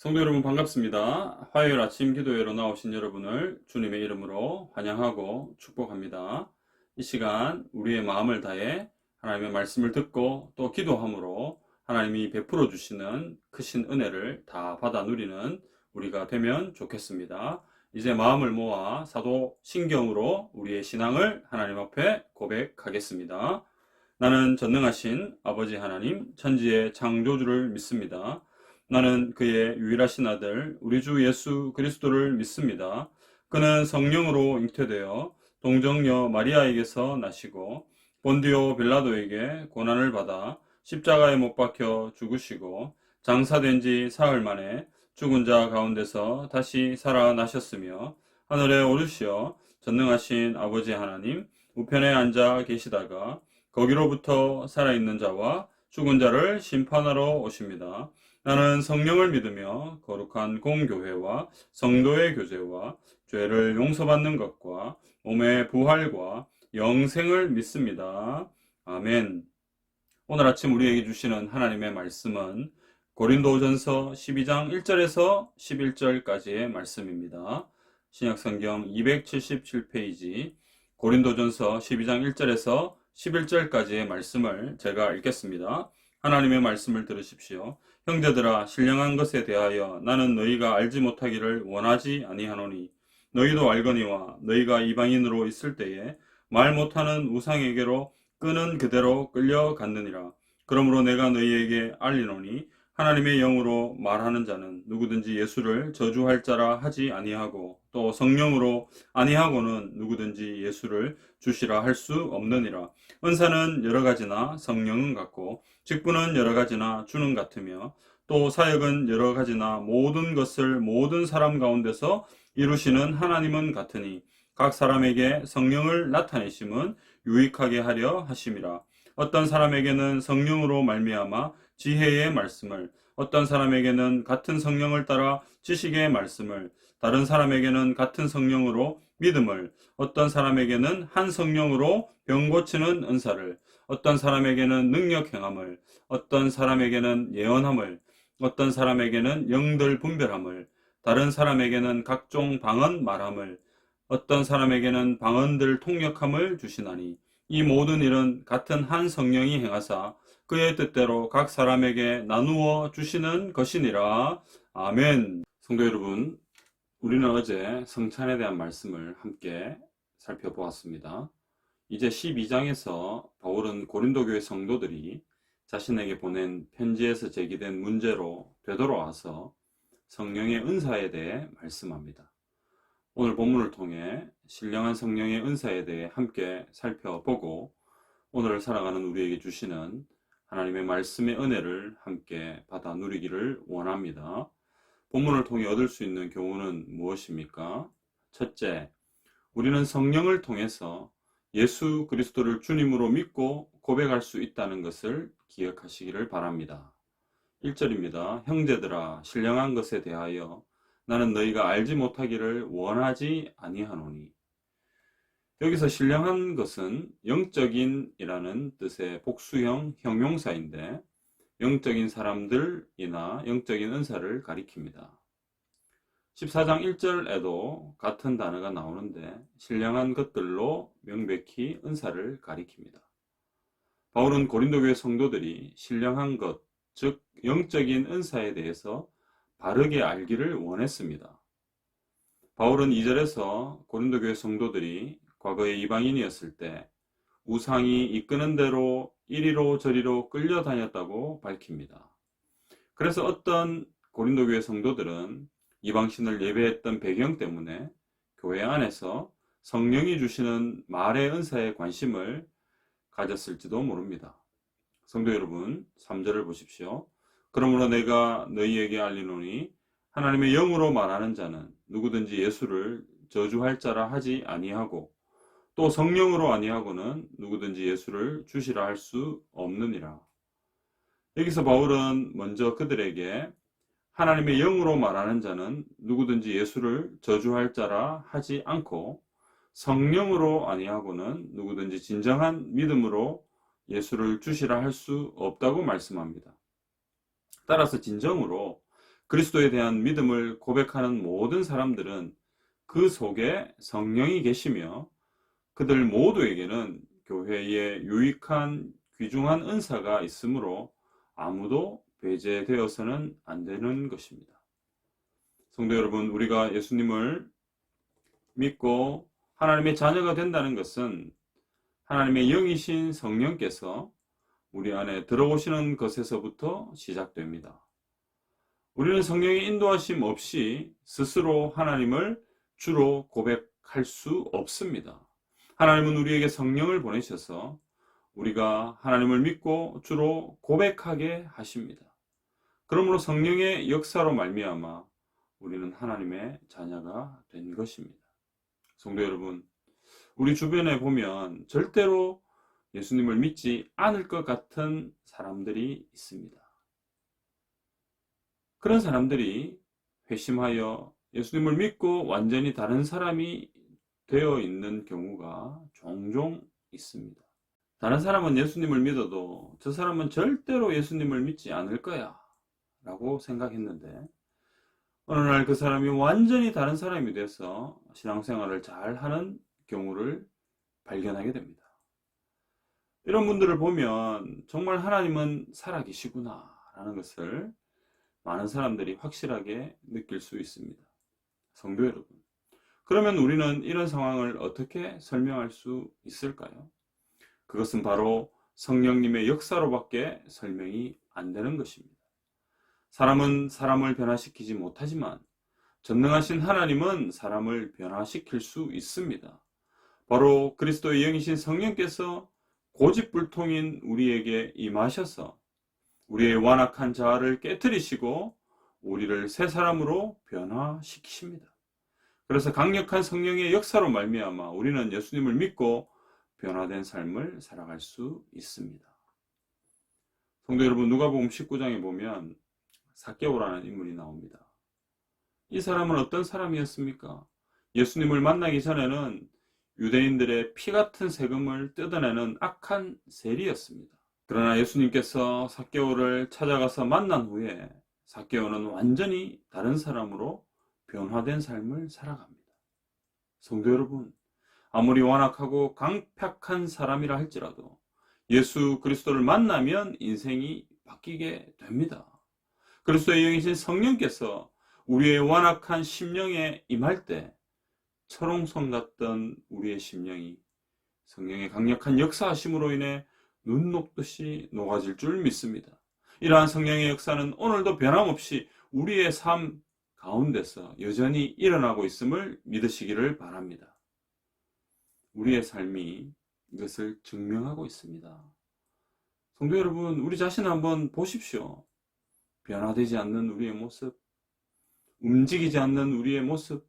성도 여러분 반갑습니다. 화요일 아침 기도회로 나오신 여러분을 주님의 이름으로 환영하고 축복합니다. 이 시간 우리의 마음을 다해 하나님의 말씀을 듣고 또 기도함으로 하나님이 베풀어 주시는 크신 은혜를 다 받아 누리는 우리가 되면 좋겠습니다. 이제 마음을 모아 사도 신경으로 우리의 신앙을 하나님 앞에 고백하겠습니다. 나는 전능하신 아버지 하나님 천지의 창조주를 믿습니다. 나는 그의 유일하신 아들 우리 주 예수 그리스도를 믿습니다. 그는 성령으로 잉태되어 동정녀 마리아에게서 나시고 본디오 빌라도에게 고난을 받아 십자가에 못 박혀 죽으시고 장사된 지 사흘 만에 죽은 자 가운데서 다시 살아나셨으며 하늘에 오르시어 전능하신 아버지 하나님 우편에 앉아 계시다가 거기로부터 살아있는 자와 죽은 자를 심판하러 오십니다. 나는 성령을 믿으며 거룩한 공교회와 성도의 교제와 죄를 용서받는 것과 몸의 부활과 영생을 믿습니다. 아멘. 오늘 아침 우리에게 주시는 하나님의 말씀은 고린도전서 12장 1절에서 11절까지의 말씀입니다. 신약성경 277페이지 고린도전서 12장 1절에서 11절까지의 말씀을 제가 읽겠습니다. 하나님의 말씀을 들으십시오. 형제들아, 신령한 것에 대하여 나는 너희가 알지 못하기를 원하지 아니하노니 너희도 알거니와 너희가 이방인으로 있을 때에 말 못하는 우상에게로 끄는 그대로 끌려갔느니라. 그러므로 내가 너희에게 알리노니 하나님의 영으로 말하는 자는 누구든지 예수를 저주할 자라 하지 아니하고 또 성령으로 아니하고는 누구든지 예수를 주시라 할 수 없느니라. 은사는 여러 가지나 성령은 같고 직분은 여러 가지나 주는 같으며 또 사역은 여러 가지나 모든 것을 모든 사람 가운데서 이루시는 하나님은 같으니 각 사람에게 성령을 나타내심은 유익하게 하려 하심이라. 어떤 사람에게는 성령으로 말미암아 지혜의 말씀을, 어떤 사람에게는 같은 성령을 따라 지식의 말씀을, 다른 사람에게는 같은 성령으로 믿음을, 어떤 사람에게는 한 성령으로 병 고치는 은사를, 어떤 사람에게는 능력 행함을, 어떤 사람에게는 예언함을, 어떤 사람에게는 영들 분별함을, 다른 사람에게는 각종 방언 말함을, 어떤 사람에게는 방언들 통역함을 주시나니 이 모든 일은 같은 한 성령이 행하사 그의 뜻대로 각 사람에게 나누어 주시는 것이니라. 아멘. 성도 여러분, 우리는 어제 성찬에 대한 말씀을 함께 살펴보았습니다. 이제 12장에서 바울은 고린도 교회 성도들이 자신에게 보낸 편지에서 제기된 문제로 되돌아와서 성령의 은사에 대해 말씀합니다. 오늘 본문을 통해 신령한 성령의 은사에 대해 함께 살펴보고 오늘을 살아가는 우리에게 주시는 하나님의 말씀의 은혜를 함께 받아 누리기를 원합니다. 본문을 통해 얻을 수 있는 교훈은 무엇입니까? 첫째, 우리는 성령을 통해서 예수 그리스도를 주님으로 믿고 고백할 수 있다는 것을 기억하시기를 바랍니다. 1절입니다. 형제들아, 신령한 것에 대하여 나는 너희가 알지 못하기를 원하지 아니하노니. 여기서 신령한 것은 영적인이라는 뜻의 복수형 형용사인데 영적인 사람들이나 영적인 은사를 가리킵니다. 14장 1절에도 같은 단어가 나오는데 신령한 것들로 명백히 은사를 가리킵니다. 바울은 고린도 교회 성도들이 신령한 것, 즉 영적인 은사에 대해서 바르게 알기를 원했습니다. 바울은 2절에서 고린도 교회 성도들이 과거에 이방인이었을 때 우상이 이끄는 대로 이리로 저리로 끌려다녔다고 밝힙니다. 그래서 어떤 고린도 교회 성도들은 이방신을 예배했던 배경 때문에 교회 안에서 성령이 주시는 말의 은사에 관심을 가졌을지도 모릅니다. 성도 여러분, 3절을 보십시오. 그러므로 내가 너희에게 알리노니 하나님의 영으로 말하는 자는 누구든지 예수를 저주할 자라 하지 아니하고 또 성령으로 아니하고는 누구든지 예수를 주시라 할 수 없느니라. 여기서 바울은 먼저 그들에게 하나님의 영으로 말하는 자는 누구든지 예수를 저주할 자라 하지 않고 성령으로 아니하고는 누구든지 진정한 믿음으로 예수를 주시라 할 수 없다고 말씀합니다. 따라서 진정으로 그리스도에 대한 믿음을 고백하는 모든 사람들은 그 속에 성령이 계시며 그들 모두에게는 교회에 유익한 귀중한 은사가 있으므로 아무도 배제되어서는 안 되는 것입니다. 성도 여러분, 우리가 예수님을 믿고 하나님의 자녀가 된다는 것은 하나님의 영이신 성령께서 우리 안에 들어오시는 것에서부터 시작됩니다. 우리는 성령의 인도하심 없이 스스로 하나님을 주로 고백할 수 없습니다. 하나님은 우리에게 성령을 보내셔서 우리가 하나님을 믿고 주로 고백하게 하십니다. 그러므로 성령의 역사로 말미암아 우리는 하나님의 자녀가 된 것입니다. 성도 여러분, 우리 주변에 보면 절대로 예수님을 믿지 않을 것 같은 사람들이 있습니다. 그런 사람들이 회심하여 예수님을 믿고 완전히 다른 사람이 되어 있는 경우가 종종 있습니다. 다른 사람은 예수님을 믿어도 저 사람은 절대로 예수님을 믿지 않을 거야 라고 생각했는데 어느 날 그 사람이 완전히 다른 사람이 돼서 신앙생활을 잘 하는 경우를 발견하게 됩니다. 이런 분들을 보면 정말 하나님은 살아계시구나 라는 것을 많은 사람들이 확실하게 느낄 수 있습니다. 성도 여러분, 그러면 우리는 이런 상황을 어떻게 설명할 수 있을까요? 그것은 바로 성령님의 역사로밖에 설명이 안 되는 것입니다. 사람은 사람을 변화시키지 못하지만 전능하신 하나님은 사람을 변화시킬 수 있습니다. 바로 그리스도의 영이신 성령께서 고집불통인 우리에게 임하셔서 우리의 완악한 자아를 깨뜨리시고 우리를 새 사람으로 변화시키십니다. 그래서 강력한 성령의 역사로 말미암아 우리는 예수님을 믿고 변화된 삶을 살아갈 수 있습니다. 성도 여러분, 누가복음 19장에 보면 삭개오라는 인물이 나옵니다. 이 사람은 어떤 사람이었습니까? 예수님을 만나기 전에는 유대인들의 피 같은 세금을 뜯어내는 악한 세리였습니다. 그러나 예수님께서 삭개오를 찾아가서 만난 후에 삭개오는 완전히 다른 사람으로 변화된 삶을 살아갑니다. 성도 여러분, 아무리 완악하고 강팍한 사람이라 할지라도 예수 그리스도를 만나면 인생이 바뀌게 됩니다. 그리스도의 영이신 성령께서 우리의 완악한 심령에 임할 때 철옹성 같던 우리의 심령이 성령의 강력한 역사하심으로 인해 눈 녹듯이 녹아질 줄 믿습니다. 이러한 성령의 역사는 오늘도 변함없이 우리의 삶 가운데서 여전히 일어나고 있음을 믿으시기를 바랍니다. 우리의 삶이 이것을 증명하고 있습니다. 성도 여러분, 우리 자신을 한번 보십시오. 변화되지 않는 우리의 모습, 움직이지 않는 우리의 모습,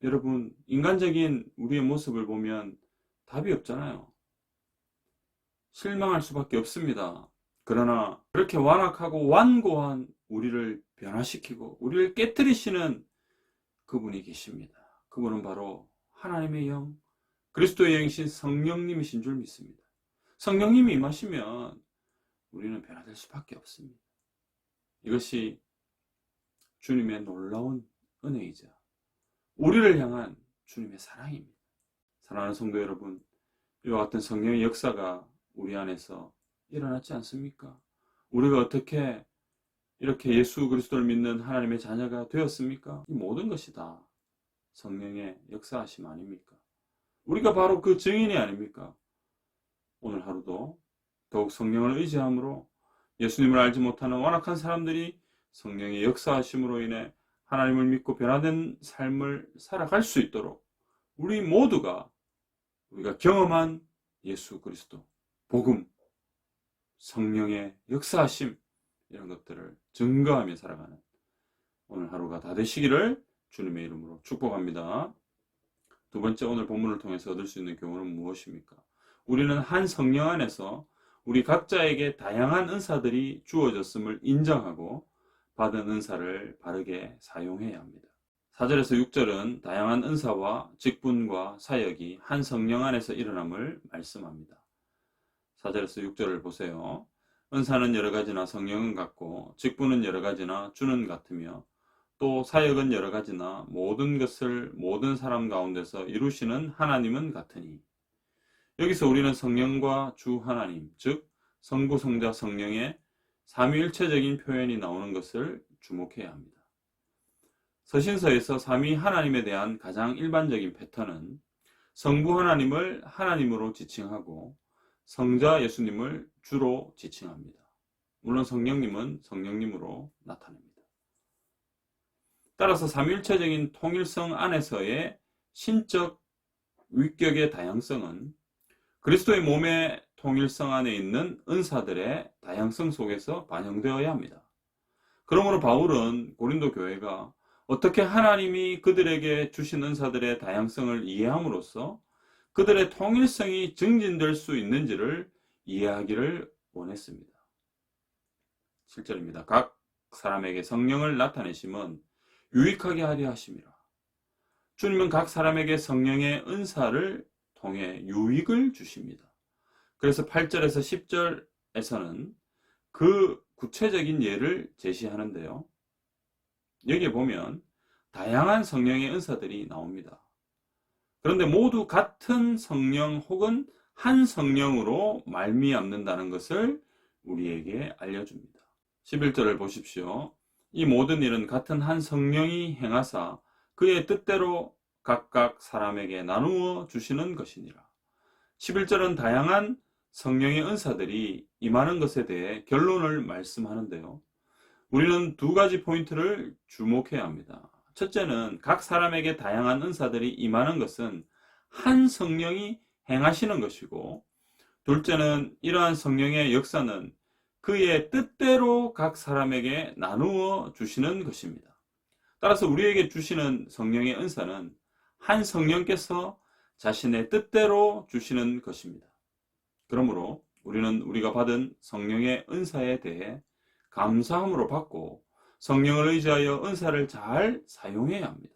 여러분, 인간적인 우리의 모습을 보면 답이 없잖아요. 실망할 수밖에 없습니다. 그러나 그렇게 완악하고 완고한 우리를 변화시키고 우리를 깨뜨리시는 그분이 계십니다. 그분은 바로 하나님의 영, 그리스도의 영이신 성령님이신 줄 믿습니다. 성령님이 임하시면 우리는 변화될 수밖에 없습니다. 이것이 주님의 놀라운 은혜이자 우리를 향한 주님의 사랑입니다. 사랑하는 성도 여러분, 이와 같은 성령의 역사가 우리 안에서 일어났지 않습니까? 우리가 어떻게 이렇게 예수 그리스도를 믿는 하나님의 자녀가 되었습니까? 이 모든 것이 다 성령의 역사하심 아닙니까? 우리가 바로 그 증인이 아닙니까? 오늘 하루도 더욱 성령을 의지함으로 예수님을 알지 못하는 완악한 사람들이 성령의 역사하심으로 인해 하나님을 믿고 변화된 삶을 살아갈 수 있도록 우리 모두가 우리가 경험한 예수 그리스도, 복음, 성령의 역사하심 이런 것들을 증거하며 살아가는 오늘 하루가 다 되시기를 주님의 이름으로 축복합니다. 두 번째, 오늘 본문을 통해서 얻을 수 있는 교훈은 무엇입니까? 우리는 한 성령 안에서 우리 각자에게 다양한 은사들이 주어졌음을 인정하고 받은 은사를 바르게 사용해야 합니다. 4절에서 6절은 다양한 은사와 직분과 사역이 한 성령 안에서 일어남을 말씀합니다. 4절에서 6절을 보세요. 은사는 여러 가지나 성령은 같고 직분은 여러 가지나 주는 같으며 또 사역은 여러 가지나 모든 것을 모든 사람 가운데서 이루시는 하나님은 같으니, 여기서 우리는 성령과 주 하나님, 즉 성부, 성자, 성령의 삼위일체적인 표현이 나오는 것을 주목해야 합니다. 서신서에서 삼위 하나님에 대한 가장 일반적인 패턴은 성부 하나님을 하나님으로 지칭하고 성자 예수님을 주로 지칭합니다. 물론 성령님은 성령님으로 나타납니다. 따라서 삼위일체적인 통일성 안에서의 신적 위격의 다양성은 그리스도의 몸의 통일성 안에 있는 은사들의 다양성 속에서 반영되어야 합니다. 그러므로 바울은 고린도 교회가 어떻게 하나님이 그들에게 주신 은사들의 다양성을 이해함으로써 그들의 통일성이 증진될 수 있는지를 이해하기를 원했습니다. 7절입니다. 각 사람에게 성령을 나타내심은 유익하게 하려 하심이라. 주님은 각 사람에게 성령의 은사를 통해 유익을 주십니다. 그래서 8절에서 10절에서는 그 구체적인 예를 제시하는데요. 여기에 보면 다양한 성령의 은사들이 나옵니다. 그런데 모두 같은 성령 혹은 한 성령으로 말미암는다는 것을 우리에게 알려줍니다. 11절을 보십시오. 이 모든 일은 같은 한 성령이 행하사 그의 뜻대로 각각 사람에게 나누어 주시는 것이니라. 11절은 다양한 성령의 은사들이 임하는 것에 대해 결론을 말씀하는데요. 우리는 두 가지 포인트를 주목해야 합니다. 첫째는 각 사람에게 다양한 은사들이 임하는 것은 한 성령이 행하시는 것이고, 둘째는 이러한 성령의 역사는 그의 뜻대로 각 사람에게 나누어 주시는 것입니다. 따라서 우리에게 주시는 성령의 은사는 한 성령께서 자신의 뜻대로 주시는 것입니다. 그러므로 우리는 우리가 받은 성령의 은사에 대해 감사함으로 받고 성령을 의지하여 은사를 잘 사용해야 합니다.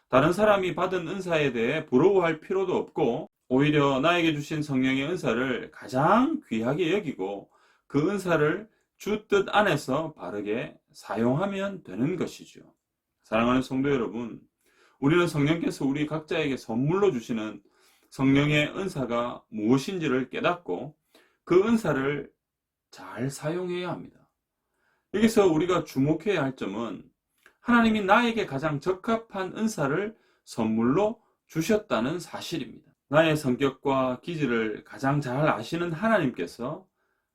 다른 사람이 받은 은사에 대해 부러워할 필요도 없고, 오히려 나에게 주신 성령의 은사를 가장 귀하게 여기고 그 은사를 주 뜻 안에서 바르게 사용하면 되는 것이죠. 사랑하는 성도 여러분, 우리는 성령께서 우리 각자에게 선물로 주시는 성령의 은사가 무엇인지를 깨닫고 그 은사를 잘 사용해야 합니다. 여기서 우리가 주목해야 할 점은 하나님이 나에게 가장 적합한 은사를 선물로 주셨다는 사실입니다. 나의 성격과 기질을 가장 잘 아시는 하나님께서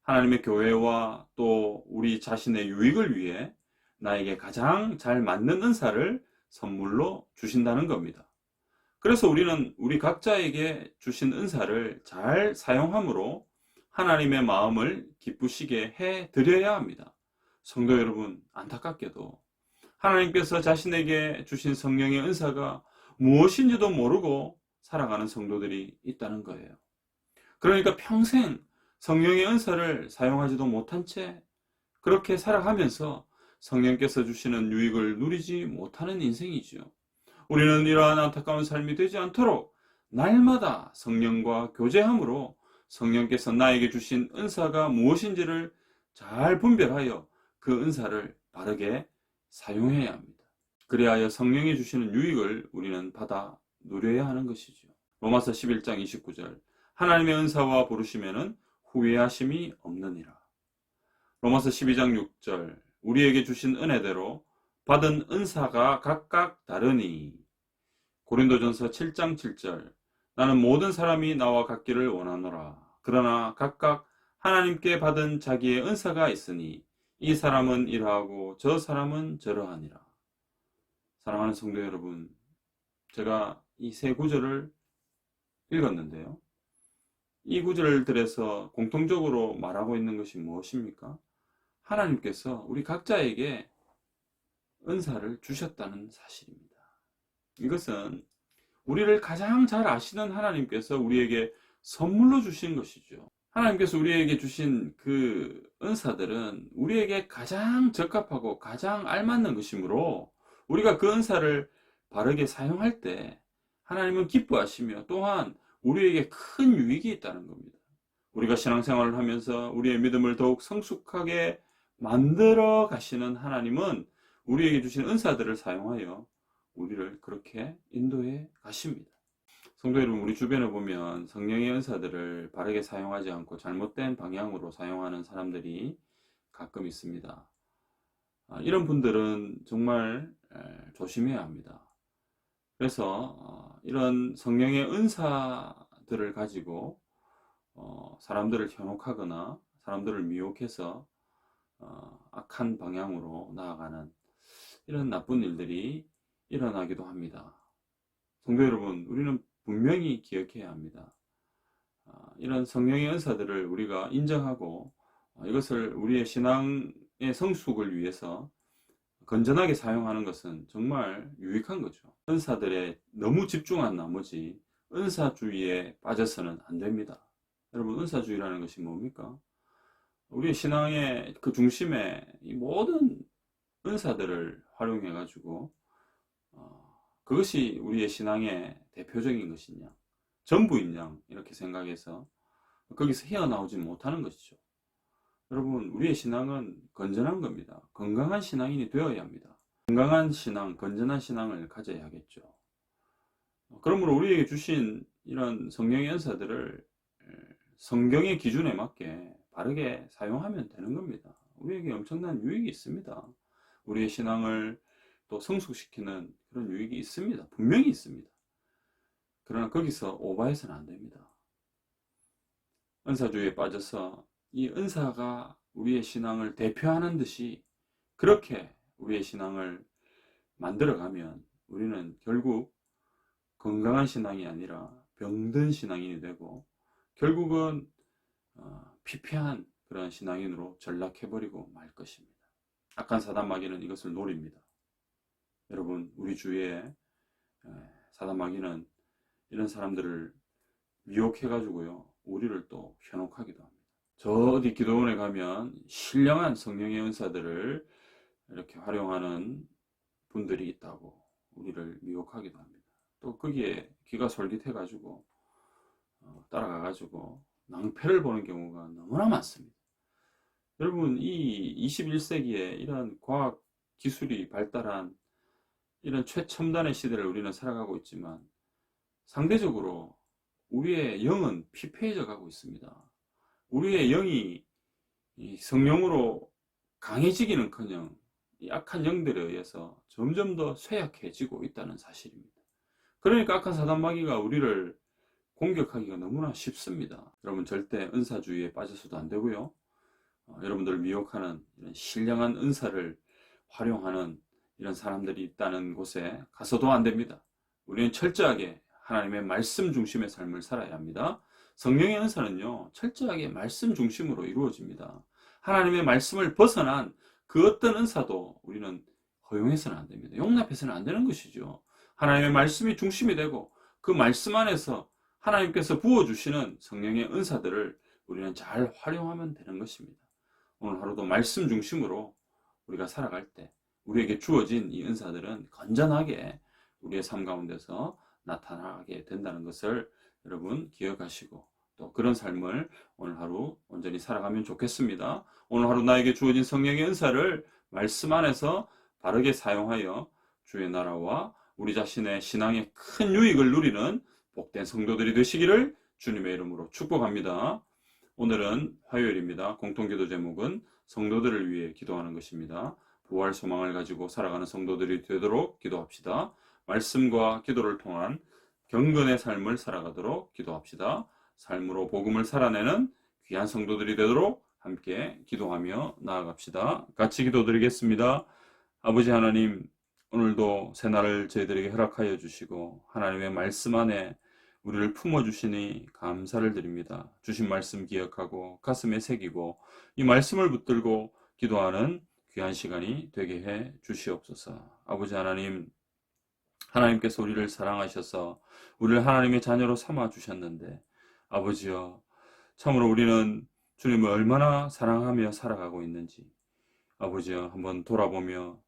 하나님의 교회와 또 우리 자신의 유익을 위해 나에게 가장 잘 맞는 은사를 선물로 주신다는 겁니다. 그래서 우리는 우리 각자에게 주신 은사를 잘 사용함으로 하나님의 마음을 기쁘시게 해 드려야 합니다. 성도 여러분, 안타깝게도 하나님께서 자신에게 주신 성령의 은사가 무엇인지도 모르고 살아가는 성도들이 있다는 거예요. 그러니까 평생 성령의 은사를 사용하지도 못한 채 그렇게 살아가면서 성령께서 주시는 유익을 누리지 못하는 인생이지요. 우리는 이러한 안타까운 삶이 되지 않도록 날마다 성령과 교제함으로 성령께서 나에게 주신 은사가 무엇인지를 잘 분별하여 그 은사를 바르게 사용해야 합니다. 그리하여 성령이 주시는 유익을 우리는 받아 누려야 하는 것이죠. 로마서 11장 29절 하나님의 은사와 부르심에는 후회하심이 없느니라. 로마서 12장 6절 우리에게 주신 은혜대로 받은 은사가 각각 다르니. 고린도전서 7장 7절 나는 모든 사람이 나와 같기를 원하노라. 그러나 각각 하나님께 받은 자기의 은사가 있으니 이 사람은 이러하고 저 사람은 저러하니라. 사랑하는 성도 여러분, 제가 이 세 구절을 읽었는데요. 이 구절들에서 공통적으로 말하고 있는 것이 무엇입니까? 하나님께서 우리 각자에게 은사를 주셨다는 사실입니다. 이것은 우리를 가장 잘 아시는 하나님께서 우리에게 선물로 주신 것이죠. 하나님께서 우리에게 주신 그 은사들은 우리에게 가장 적합하고 가장 알맞는 것이므로 우리가 그 은사를 바르게 사용할 때 하나님은 기뻐하시며 또한 우리에게 큰 유익이 있다는 겁니다. 우리가 신앙생활을 하면서 우리의 믿음을 더욱 성숙하게 만들어 가시는 하나님은 우리에게 주신 은사들을 사용하여 우리를 그렇게 인도해 가십니다. 성도 여러분, 우리 주변에 보면 성령의 은사들을 바르게 사용하지 않고 잘못된 방향으로 사용하는 사람들이 가끔 있습니다. 이런 분들은 정말 조심해야 합니다. 그래서 이런 성령의 은사들을 가지고 사람들을 현혹하거나 사람들을 미혹해서 악한 방향으로 나아가는 이런 나쁜 일들이 일어나기도 합니다. 성도 여러분, 우리는 분명히 기억해야 합니다. 이런 성령의 은사들을 우리가 인정하고 이것을 우리의 신앙의 성숙을 위해서 건전하게 사용하는 것은 정말 유익한 거죠. 은사들에 너무 집중한 나머지 은사주의에 빠져서는 안 됩니다. 여러분, 은사주의라는 것이 뭡니까? 우리의 신앙의 그 중심에 이 모든 은사들을 활용해 가지고 그것이 우리의 신앙의 대표적인 것이냐, 전부인 양 이렇게 생각해서 거기서 헤어나오지 못하는 것이죠. 여러분, 우리의 신앙은 건전한 겁니다. 건강한 신앙인이 되어야 합니다. 건강한 신앙, 건전한 신앙을 가져야 하겠죠. 그러므로 우리에게 주신 이런 성령의 은사들을 성경의 기준에 맞게 바르게 사용하면 되는 겁니다. 우리에게 엄청난 유익이 있습니다. 우리의 신앙을 또 성숙시키는 그런 유익이 있습니다. 분명히 있습니다. 그러나 거기서 오버해서는 안 됩니다. 은사주의에 빠져서 이 은사가 우리의 신앙을 대표하는 듯이 그렇게 우리의 신앙을 만들어가면 우리는 결국 건강한 신앙이 아니라 병든 신앙인이 되고 결국은 피폐한 그런 신앙인으로 전락해버리고 말 것입니다. 악한 사단 마귀는 이것을 노립니다. 여러분, 우리 주위에 사단 마귀는 이런 사람들을 미혹해가지고요, 우리를 또 현혹하기도 합니다. 저 어디 기도원에 가면 신령한 성령의 은사들을 이렇게 활용하는 분들이 있다고 우리를 미혹하기도 합니다. 또 거기에 귀가 솔깃해가지고 따라가가지고 낭패를 보는 경우가 너무나 많습니다. 여러분, 이 21세기에 이런 과학 기술이 발달한 이런 최첨단의 시대를 우리는 살아가고 있지만 상대적으로 우리의 영은 피폐해져 가고 있습니다. 우리의 영이 성령으로 강해지기는커녕 악한 영들에 의해서 점점 더 쇠약해지고 있다는 사실입니다. 그러니까 악한 사단 마귀가 우리를 공격하기가 너무나 쉽습니다. 여러분, 절대 은사주의에 빠져서도 안 되고요. 여러분들을 미혹하는 이런 신령한 은사를 활용하는 이런 사람들이 있다는 곳에 가서도 안 됩니다. 우리는 철저하게 하나님의 말씀 중심의 삶을 살아야 합니다. 성령의 은사는요, 철저하게 말씀 중심으로 이루어집니다. 하나님의 말씀을 벗어난 그 어떤 은사도 우리는 허용해서는 안 됩니다. 용납해서는 안 되는 것이죠. 하나님의 말씀이 중심이 되고 그 말씀 안에서 하나님께서 부어주시는 성령의 은사들을 우리는 잘 활용하면 되는 것입니다. 오늘 하루도 말씀 중심으로 우리가 살아갈 때 우리에게 주어진 이 은사들은 건전하게 우리의 삶 가운데서 나타나게 된다는 것을 여러분 기억하시고 또 그런 삶을 오늘 하루 온전히 살아가면 좋겠습니다. 오늘 하루 나에게 주어진 성령의 은사를 말씀 안에서 바르게 사용하여 주의 나라와 우리 자신의 신앙의 큰 유익을 누리는 복된 성도들이 되시기를 주님의 이름으로 축복합니다. 오늘은 화요일입니다. 공통기도 제목은 성도들을 위해 기도하는 것입니다. 부활 소망을 가지고 살아가는 성도들이 되도록 기도합시다. 말씀과 기도를 통한 경건의 삶을 살아가도록 기도합시다. 삶으로 복음을 살아내는 귀한 성도들이 되도록 함께 기도하며 나아갑시다. 같이 기도드리겠습니다. 아버지 하나님, 오늘도 새날을 저희들에게 허락하여 주시고 하나님의 말씀 안에 우리를 품어주시니 감사를 드립니다. 주신 말씀 기억하고 가슴에 새기고 이 말씀을 붙들고 기도하는 귀한 시간이 되게 해 주시옵소서. 아버지 하나님, 하나님께서 우리를 사랑하셔서 우리를 하나님의 자녀로 삼아 주셨는데 아버지여, 참으로 우리는 주님을 얼마나 사랑하며 살아가고 있는지 아버지여 한번 돌아보며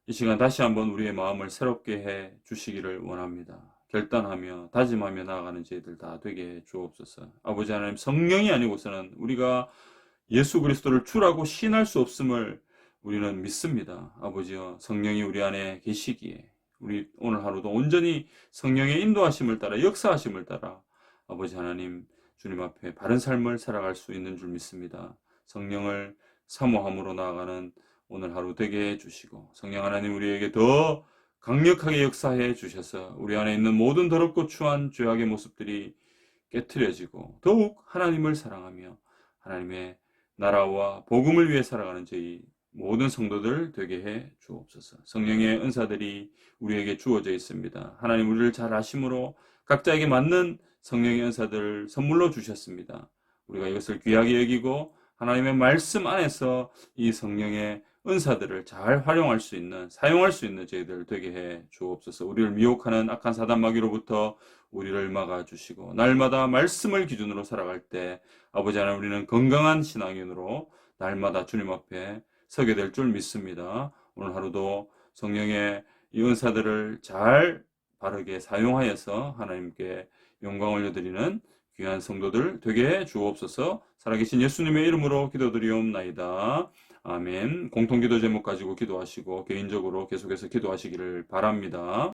이 시간 다시 한번 우리의 마음을 새롭게 해 주시기를 원합니다. 결단하며 다짐하며 나아가는 저희들 다 되게 해 주옵소서. 아버지 하나님, 성령이 아니고서는 우리가 예수 그리스도를 주라고 시인할 수 없음을 우리는 믿습니다. 아버지여, 성령이 우리 안에 계시기에 우리 오늘 하루도 온전히 성령의 인도하심을 따라 역사하심을 따라 아버지 하나님 주님 앞에 바른 삶을 살아갈 수 있는 줄 믿습니다. 성령을 사모함으로 나아가는 오늘 하루 되게 해주시고 성령 하나님 우리에게 더 강력하게 역사해 주셔서 우리 안에 있는 모든 더럽고 추한 죄악의 모습들이 깨트려지고 더욱 하나님을 사랑하며 하나님의 나라와 복음을 위해 살아가는 저희 모든 성도들 되게 해 주옵소서. 성령의 은사들이 우리에게 주어져 있습니다. 하나님 우리를 잘 아심으로 각자에게 맞는 성령의 은사들을 선물로 주셨습니다. 우리가 이것을 귀하게 여기고 하나님의 말씀 안에서 이 성령의 은사들을 잘 활용할 수 있는, 사용할 수 있는 저희들 되게 해 주옵소서. 우리를 미혹하는 악한 사단 마귀로부터 우리를 막아주시고 날마다 말씀을 기준으로 살아갈 때 아버지 하나님 우리는 건강한 신앙인으로 날마다 주님 앞에 서게 될 줄 믿습니다. 오늘 하루도 성령의 이 은사들을 잘 바르게 사용하여서 하나님께 영광 올려드리는 귀한 성도들 되게 해 주옵소서. 살아계신 예수님의 이름으로 기도드리옵나이다. 아멘. 공통기도 제목 가지고 기도하시고 개인적으로 계속해서 기도하시기를 바랍니다.